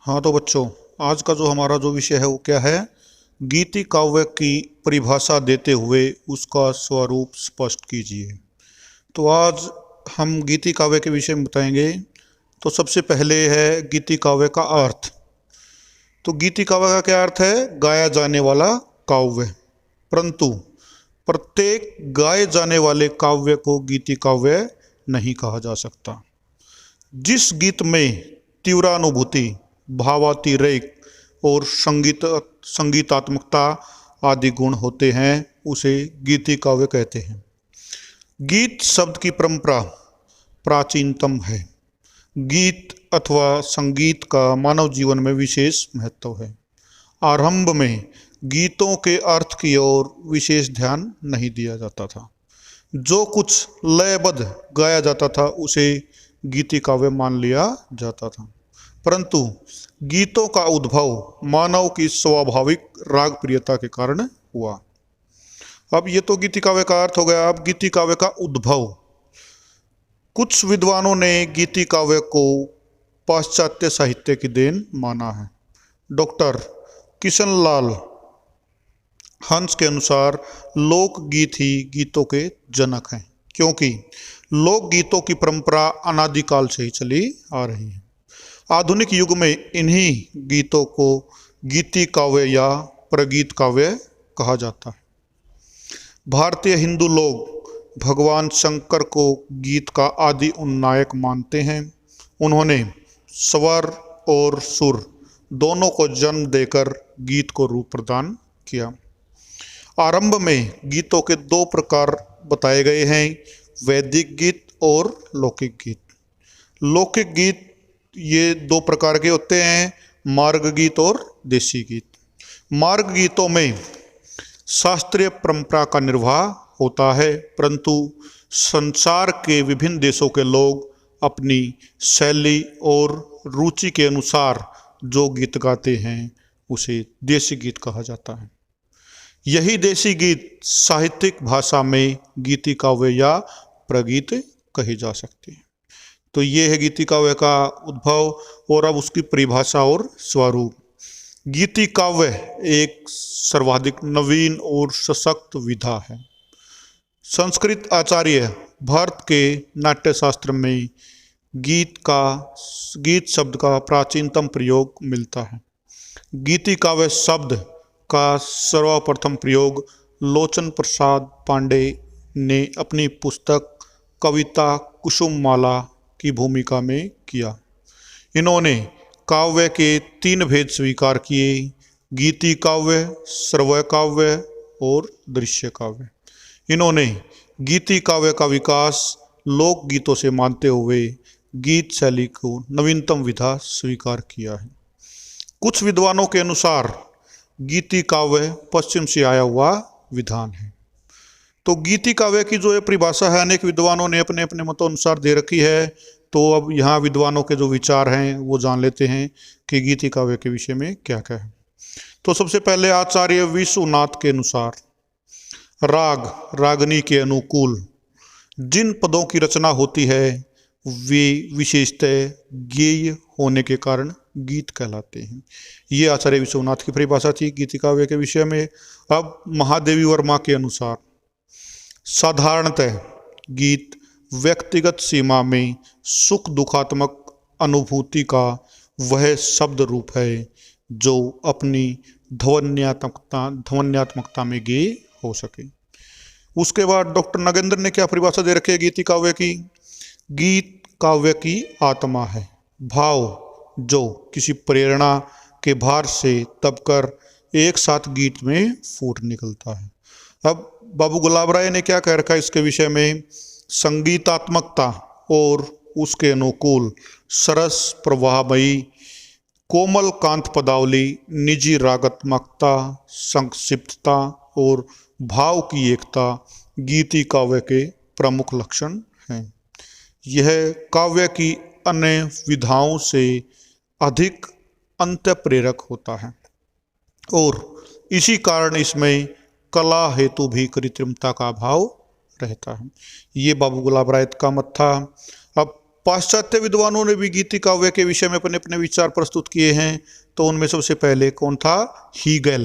हाँ तो बच्चों, आज का जो हमारा जो विषय है वो क्या है? गीति काव्य की परिभाषा देते हुए उसका स्वरूप स्पष्ट कीजिए। तो आज हम गीति काव्य के विषय में बताएंगे। तो सबसे पहले है गीति काव्य का अर्थ। तो गीति काव्य का क्या अर्थ है? गाया जाने वाला काव्य। परंतु प्रत्येक गाए जाने वाले काव्य को गीति काव्य नहीं कहा जा सकता। जिस गीत में तीव्रानुभूति, भावातिरेक और संगीतात्मकता आदि गुण होते हैं उसे गीति काव्य कहते हैं। गीत शब्द की परंपरा प्राचीनतम है। गीत अथवा संगीत का मानव जीवन में विशेष महत्व है। आरंभ में गीतों के अर्थ की ओर विशेष ध्यान नहीं दिया जाता था। जो कुछ लयबद्ध गाया जाता था उसे गीति काव्य मान लिया जाता था। परंतु गीतों का उद्भव मानव की स्वाभाविक राग प्रियता के कारण हुआ। अब ये तो गीति काव्य का अर्थ हो गया। अब गीति काव्य का उद्भव। कुछ विद्वानों ने गीति काव्य को पाश्चात्य साहित्य की देन माना है। डॉक्टर किशनलाल हंस के अनुसार लोकगीत ही गीतों के जनक हैं, क्योंकि लोकगीतों की परंपरा अनादिकाल से ही चली आ रही है। आधुनिक युग में इन्हीं गीतों को गीति काव्य या प्रगीत काव्य कहा जाता है। भारतीय हिंदू लोग भगवान शंकर को गीत का आदि उन्नायक मानते हैं। उन्होंने स्वर और सुर दोनों को जन्म देकर गीत को रूप प्रदान किया। आरंभ में गीतों के दो प्रकार बताए गए हैं, वैदिक गीत और लौकिक गीत। लौकिक गीत ये दो प्रकार के होते हैं, मार्ग गीत और देसी गीत। मार्ग गीतों में शास्त्रीय परंपरा का निर्वाह होता है, परंतु संसार के विभिन्न देशों के लोग अपनी शैली और रुचि के अनुसार जो गीत गाते हैं उसे देसी गीत कहा जाता है। यही देसी गीत साहित्यिक भाषा में गीति काव्य या प्रगीत कहे जा सकते हैं। तो ये है गीति काव्य का उद्भव और अब उसकी परिभाषा और स्वरूप। गीति काव्य एक सर्वाधिक नवीन और सशक्त विधा है। संस्कृत आचार्य भारत के नाट्यशास्त्र में गीत शब्द का प्राचीनतम प्रयोग मिलता है। गीति काव्य शब्द का सर्वप्रथम प्रयोग लोचन प्रसाद पांडे ने अपनी पुस्तक कविता कुसुममाला की भूमिका में किया। इन्होंने काव्य के तीन भेद स्वीकार किए, गीति काव्य, श्रव्य काव्य और दृश्य काव्य। इन्होंने गीति काव्य का विकास लोक गीतों से मानते हुए गीत शैली को नवीनतम विधा स्वीकार किया है। कुछ विद्वानों के अनुसार गीति काव्य पश्चिम से आया हुआ विधान है। तो गीति काव्य की जो ये परिभाषा है अनेक विद्वानों ने अपने अपने मतों अनुसार दे रखी है। तो अब यहाँ विद्वानों के जो विचार हैं वो जान लेते हैं कि गीति काव्य के विषय में क्या क्या है। तो सबसे पहले आचार्य विश्वनाथ के अनुसार राग रागनी के अनुकूल जिन पदों की रचना होती है वे विशेषतः गेय होने के कारण गीत कहलाते हैं। ये आचार्य विश्वनाथ की परिभाषा थी गीति काव्य के विषय में। अब महादेवी वर्मा के अनुसार साधारणतः गीत व्यक्तिगत सीमा में सुख दुखात्मक अनुभूति का वह शब्द रूप है जो अपनी ध्वन्यात्मकता में गेय हो सके। उसके बाद डॉक्टर नगेंद्र ने क्या परिभाषा दे रखी है गीति काव्य की? गीत काव्य की आत्मा है, भाव जो किसी प्रेरणा के भार से दबकर एक साथ गीत में फूट निकलता है। अब बाबू गुलाब राय ने क्या कह रखा है इसके विषय में? संगीतात्मकता और उसके अनुकूल सरस प्रवाहमयी कोमल कांत पदावली, निजी रागात्मकता, संक्षिप्तता और भाव की एकता गीति काव्य के प्रमुख लक्षण हैं। यह काव्य की अन्य विधाओं से अधिक अंत्य प्रेरक होता है और इसी कारण इसमें कला हेतु भी कृत्रिमता का भाव रहता है। ये बाबू गुलाब राय का मत था। अब पाश्चात्य विद्वानों ने भी गीति काव्य के विषय में अपने अपने विचार प्रस्तुत किए हैं। तो उनमें सबसे पहले कौन था? हीगल।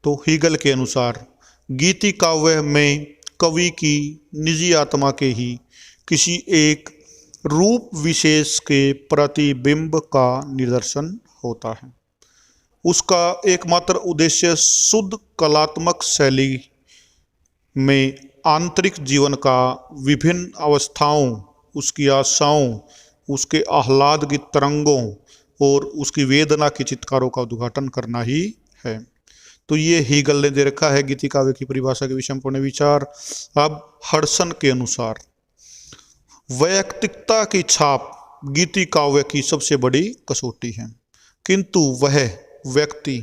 तो हीगल के अनुसार गीति काव्य में कवि की निजी आत्मा के ही किसी एक रूप विशेष के प्रतिबिंब का निदर्शन होता है। उसका एकमात्र उद्देश्य शुद्ध कलात्मक शैली में आंतरिक जीवन का विभिन्न अवस्थाओं, उसकी आशाओं, उसके आह्लाद की तरंगों और उसकी वेदना के चित्कारों का उद्घाटन करना ही है। तो ये हीगल ने दे रखा है गीति काव्य की परिभाषा के विषय में अपने विचार। अब हडसन के अनुसार वैयक्तिकता की छाप गीति काव्य की सबसे बड़ी कसौटी है, किंतु वह व्यक्ति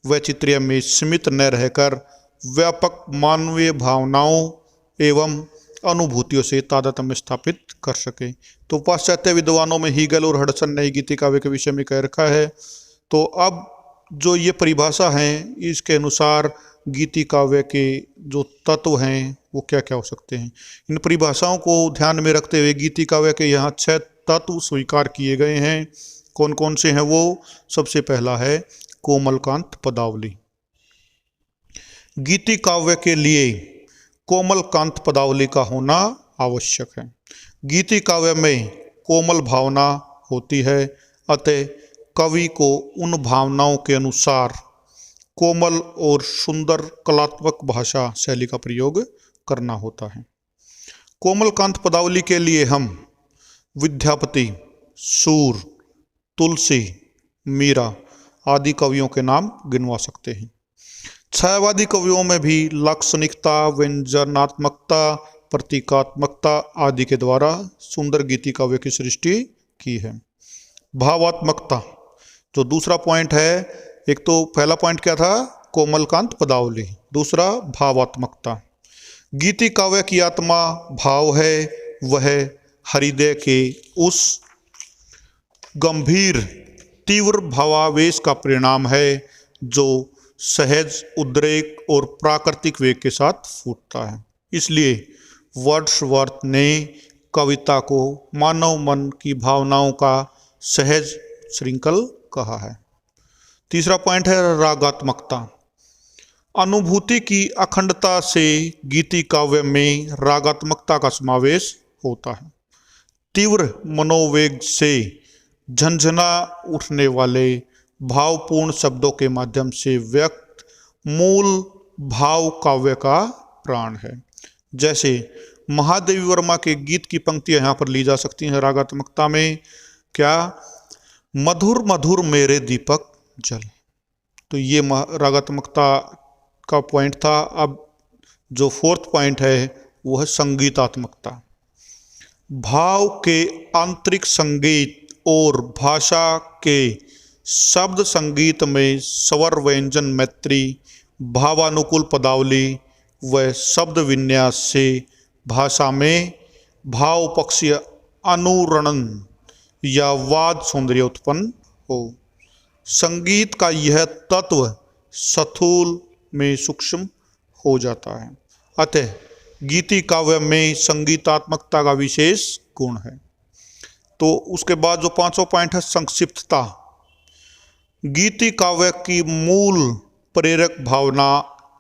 वैचित्र्य में सीमित न रहकर व्यापक मानवीय भावनाओं एवं अनुभूतियों से तादात्म्य स्थापित कर सके। तो पाश्चात्य विद्वानों में हीगल और हडसन ने गीति काव्य के विषय में कह रखा है। तो अब जो ये परिभाषा है, इसके अनुसार गीति काव्य के जो तत्व हैं वो क्या क्या हो सकते हैं। इन परिभाषाओं को ध्यान में रखते हुए गीति काव्य के यहाँ 6 तत्व स्वीकार किए गए हैं। कौन कौन से हैं वो? सबसे पहला है कोमलकांत पदावली। गीति काव्य के लिए कोमलकांत पदावली का होना आवश्यक है। गीति काव्य में कोमल भावना होती है, अतः कवि को उन भावनाओं के अनुसार कोमल और सुंदर कलात्मक भाषा शैली का प्रयोग करना होता है। कोमलकांत पदावली के लिए हम विद्यापति, सूर, तुलसी, मीरा आदि कवियों के नाम गिनवा सकते हैं। छायावादी कवियों में भी लाक्षणिकता, व्यंजनात्मकता, प्रतीकात्मकता आदि के द्वारा सुंदर गीति काव्य की सृष्टि की है। भावात्मकता जो दूसरा पॉइंट है, एक तो पहला पॉइंट क्या था? कोमलकांत पदावली। दूसरा भावात्मकता। गीति काव्य की आत्मा भाव है, वह हृदय के उस गंभीर तीव्र भावावेश का परिणाम है जो सहज उद्रेक और प्राकृतिक वेग के साथ फूटता है। इसलिए वर्ड्सवर्थ ने कविता को मानव मन की भावनाओं का सहज श्रृंखल कहा है। तीसरा पॉइंट है रागात्मकता। अनुभूति की अखंडता से गीति काव्य में रागात्मकता का समावेश होता है। तीव्र मनोवेग से झंझना उठने वाले भावपूर्ण शब्दों के माध्यम से व्यक्त मूल भाव काव्य का प्राण है। जैसे महादेवी वर्मा के गीत की पंक्तियां यहाँ पर ली जा सकती हैं रागात्मकता में। क्या? मधुर मधुर मेरे दीपक जल। तो ये रागात्मकता का पॉइंट था। अब जो फोर्थ पॉइंट है वो है संगीतात्मकता। भाव के आंतरिक संगीत और भाषा के शब्द संगीत में स्वर व्यंजन मैत्री, भावानुकूल पदावली व शब्द विन्यास से भाषा में भाव पक्षीय अनुरणन या वाद सौंदर्य उत्पन्न हो। संगीत का यह तत्व स्थूल में सूक्ष्म हो जाता है। अतः गीति काव्य में संगीतात्मकता का विशेष गुण है। तो उसके बाद जो पांचवा पॉइंट है संक्षिप्तता। गीति काव्य की मूल प्रेरक भावना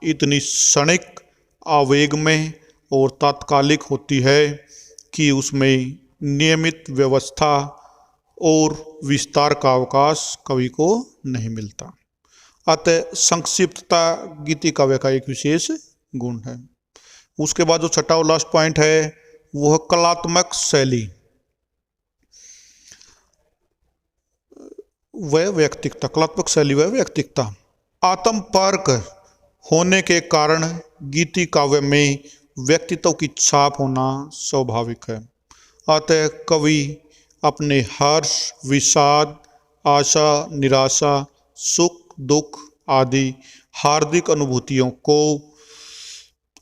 इतनी क्षणिक, आवेग में और तात्कालिक होती है कि उसमें नियमित व्यवस्था और विस्तार का अवकाश कवि को नहीं मिलता। अतः संक्षिप्तता गीति काव्य का एक विशेष गुण है। उसके बाद जो छठा और लास्ट पॉइंट है वो है कलात्मक शैली व व्यक्तिकता। कलात्मक शैली व व्यक्तिकता आत्मपर्क होने के कारण गीति काव्य में व्यक्तित्व की छाप होना स्वाभाविक है। अतः कवि अपने हर्ष, विषाद, आशा, निराशा, सुख, दुख आदि हार्दिक अनुभूतियों को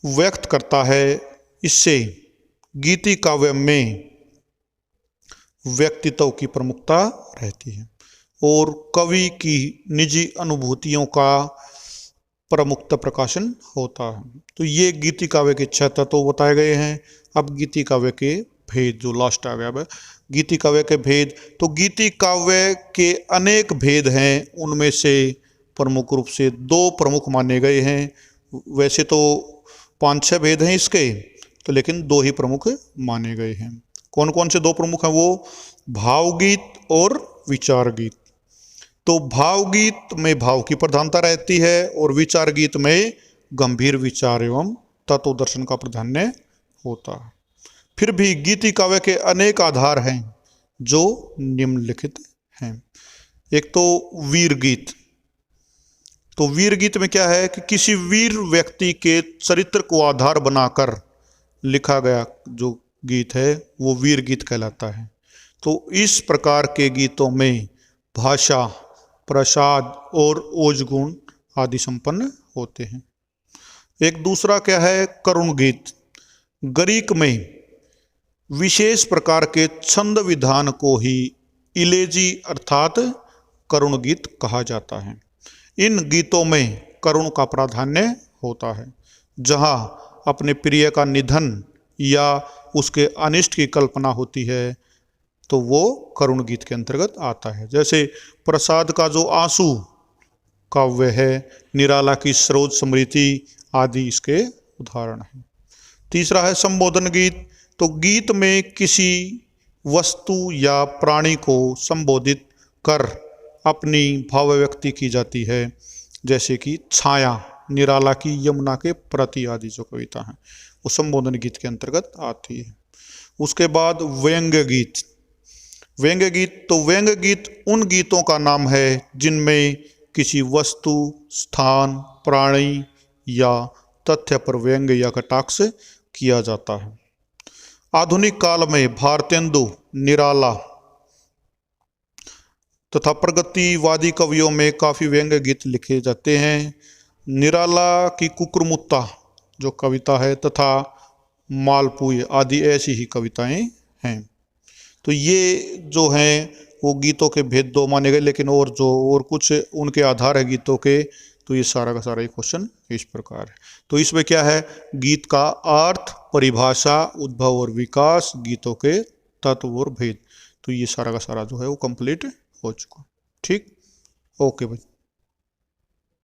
व्यक्त करता है। इससे गीति काव्य में व्यक्तित्व की प्रमुखता रहती है और कवि की निजी अनुभूतियों का प्रमुखता प्रकाशन होता है। तो ये गीति काव्य के 6 तत्व बताए गए हैं। अब गीति काव्य के भेद जो लास्ट आ गया है गीति काव्य के भेद। तो गीति काव्य के अनेक भेद हैं, उनमें से प्रमुख रूप से दो प्रमुख माने गए हैं। वैसे तो 5-6 भेद हैं इसके, तो लेकिन दो ही प्रमुख माने गए हैं। कौन कौन से दो प्रमुख हैं वो? भावगीत और विचार गीत। तो भावगीत में भाव की प्रधानता रहती है और विचार गीत में गंभीर विचार एवं तत्व दर्शन का प्राधान्य होता है। फिर भी गीति काव्य के अनेक आधार हैं जो निम्नलिखित हैं। एक तो वीर गीत। तो वीर गीत में क्या है कि किसी वीर व्यक्ति के चरित्र को आधार बनाकर लिखा गया जो गीत है वो वीर गीत कहलाता है। तो इस प्रकार के गीतों में भाषा, प्रसाद और ओज गुण आदि संपन्न होते हैं। एक दूसरा क्या है? करुण गीत। ग्रीक में विशेष प्रकार के छंद विधान को ही इलेजी अर्थात करुण गीत कहा जाता है। इन गीतों में करुण का प्राधान्य होता है। जहाँ अपने प्रिय का निधन या उसके अनिष्ट की कल्पना होती है तो वो करुण गीत के अंतर्गत आता है। जैसे प्रसाद का जो आंसू काव्य है, निराला की सरोज स्मृति आदि इसके उदाहरण हैं। तीसरा है संबोधन गीत। तो गीत में किसी वस्तु या प्राणी को संबोधित कर अपनी भाव व्यक्ति की जाती है। जैसे कि छाया, निराला की यमुना के प्रति आदि जो कविता है वो संबोधन गीत के अंतर्गत आती है। उसके बाद व्यंग्य गीत। व्यंग्य गीत, तो व्यंग्य गीत उन गीतों का नाम है जिनमें किसी वस्तु, स्थान, प्राणी या तथ्य पर व्यंग्य या कटाक्ष किया जाता है। आधुनिक काल में भारतेंदु, निराला तथा प्रगतिवादी कवियों में काफ़ी व्यंग्य गीत लिखे जाते हैं। निराला की कुकुरमुत्ता जो कविता है तथा मालपुए आदि ऐसी ही कविताएं हैं। तो ये जो हैं वो गीतों के भेद दो माने गए, लेकिन और कुछ उनके आधार है गीतों के। तो ये सारा का सारा ही क्वेश्चन इस प्रकार है। तो इसमें क्या है? गीत का अर्थ, परिभाषा, उद्भव और विकास, गीतों के तत्व और भेद। तो ये सारा का सारा जो है वो कंप्लीट हो चुका। ठीक, ओके भाई।